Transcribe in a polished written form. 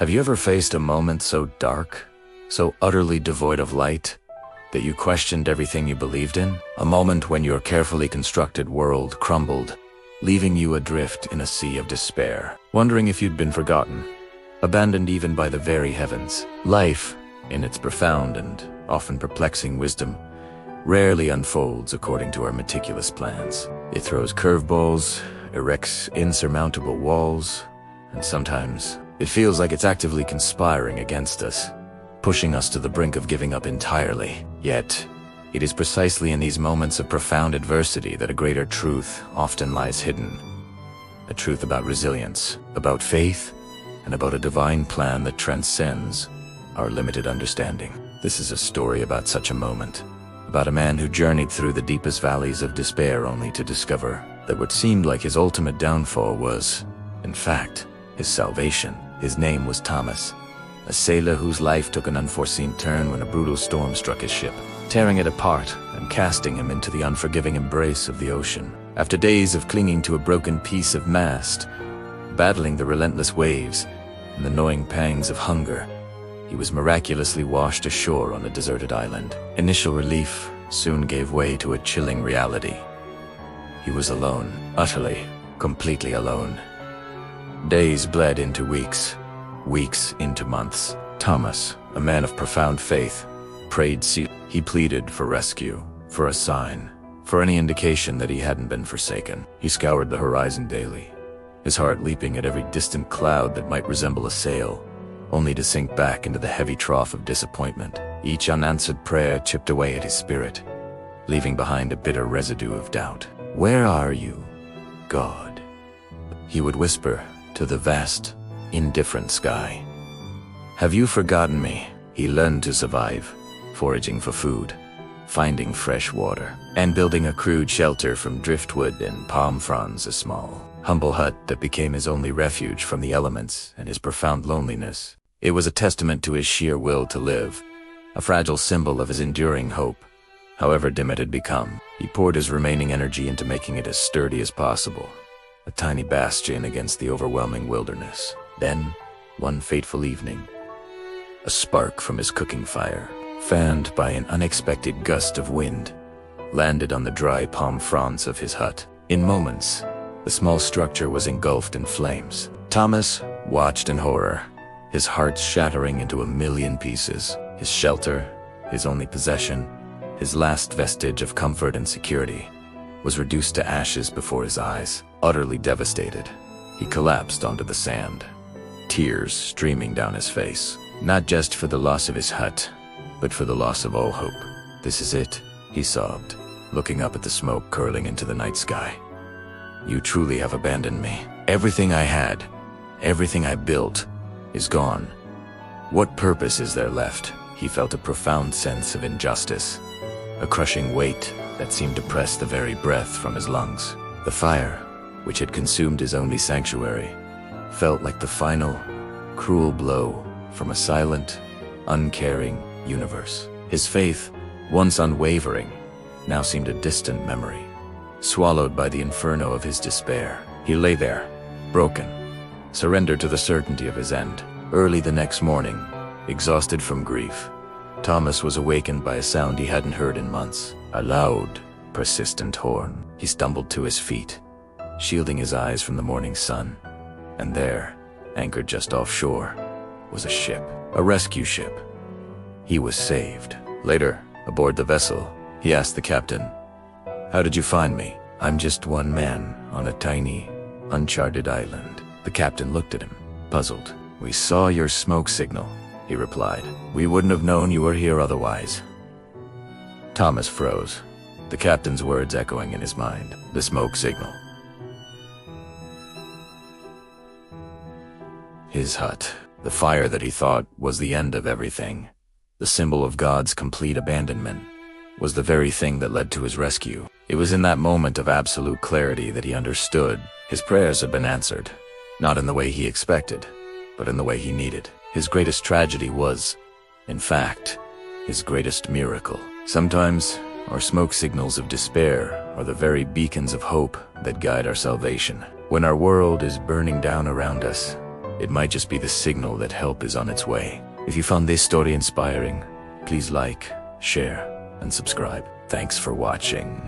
Have you ever faced a moment so dark, so utterly devoid of light, that you questioned everything you believed in? A moment when your carefully constructed world crumbled, leaving you adrift in a sea of despair, wondering if you'd been forgotten, abandoned even by the very heavens. Life, in its profound and often perplexing wisdom, rarely unfolds according to our meticulous plans. It throws curveballs, erects insurmountable walls, and sometimes it feels like it's actively conspiring against us, pushing us to the brink of giving up entirely. Yet, it is precisely in these moments of profound adversity that a greater truth often lies hidden. A truth about resilience, about faith, and about a divine plan that transcends our limited understanding. This is a story about such a moment, about a man who journeyed through the deepest valleys of despair only to discover that what seemed like his ultimate downfall was, in fact, his salvation. His name was Thomas, a sailor whose life took an unforeseen turn when a brutal storm struck his ship, tearing it apart and casting him into the unforgiving embrace of the ocean. After days of clinging to a broken piece of mast, battling the relentless waves and the gnawing pangs of hunger, he was miraculously washed ashore on a deserted island. Initial relief soon gave way to a chilling reality. He was alone, utterly, completely alone. Days bled into weeks, weeks into months. Thomas, a man of profound faith, prayed. He pleaded for rescue, for a sign, for any indication that he hadn't been forsaken. He scoured the horizon daily, his heart leaping at every distant cloud that might resemble a sail, only to sink back into the heavy trough of disappointment. Each unanswered prayer chipped away at his spirit, leaving behind a bitter residue of doubt. "Where are you, God?" he would whisper to the vast, indifferent sky. "Have you forgotten me?" He learned to survive, foraging for food, finding fresh water, and building a crude shelter from driftwood and palm fronds, a small, humble hut that became his only refuge from the elements and his profound loneliness. It was a testament to his sheer will to live, a fragile symbol of his enduring hope. However dim it had become, he poured his remaining energy into making it as sturdy as possible, a tiny bastion against the overwhelming wilderness. Then, one fateful evening, a spark from his cooking fire, fanned by an unexpected gust of wind, landed on the dry palm fronds of his hut. In moments, the small structure was engulfed in flames. Thomas watched in horror, his heart shattering into a million pieces. His shelter, his only possession, his last vestige of comfort and security, was reduced to ashes before his eyes. Utterly devastated, he collapsed onto the sand, tears streaming down his face, not just for the loss of his hut, but for the loss of all hope. "This is it," he sobbed, looking up at the smoke curling into the night sky. "You truly have abandoned me. Everything I had, everything I built, is gone. What purpose is there left?" He felt a profound sense of injustice, a crushing weight that seemed to press the very breath from his lungs. The fire, which had consumed his only sanctuary, felt like the final, cruel blow from a silent, uncaring universe. His faith, once unwavering, now seemed a distant memory, swallowed by the inferno of his despair. He lay there, broken, surrendered to the certainty of his end. Early the next morning, exhausted from grief, Thomas was awakened by a sound he hadn't heard in months. A loud, persistent horn. He stumbled to his feet, shielding his eyes from the morning sun. And there, anchored just offshore, was a ship, a rescue ship. He was saved. Later, aboard the vessel, he asked the captain, "How did you find me?" "I'm just one man on a tiny, uncharted island." The captain looked at him, puzzled. "We saw your smoke signal," he replied. "We wouldn't have known you were here otherwise." Thomas froze, the captain's words echoing in his mind. The smoke signal. His hut, the fire that he thought was the end of everything, the symbol of God's complete abandonment, was the very thing that led to his rescue. It was in that moment of absolute clarity that he understood his prayers had been answered, not in the way he expected, but in the way he needed. His greatest tragedy was, in fact, his greatest miracle. Sometimes, our smoke signals of despair are the very beacons of hope that guide our salvation. When our world is burning down around us, It might just be the signal that help is on its way. If you found this story inspiring, please like, share, and subscribe. Thanks for watching.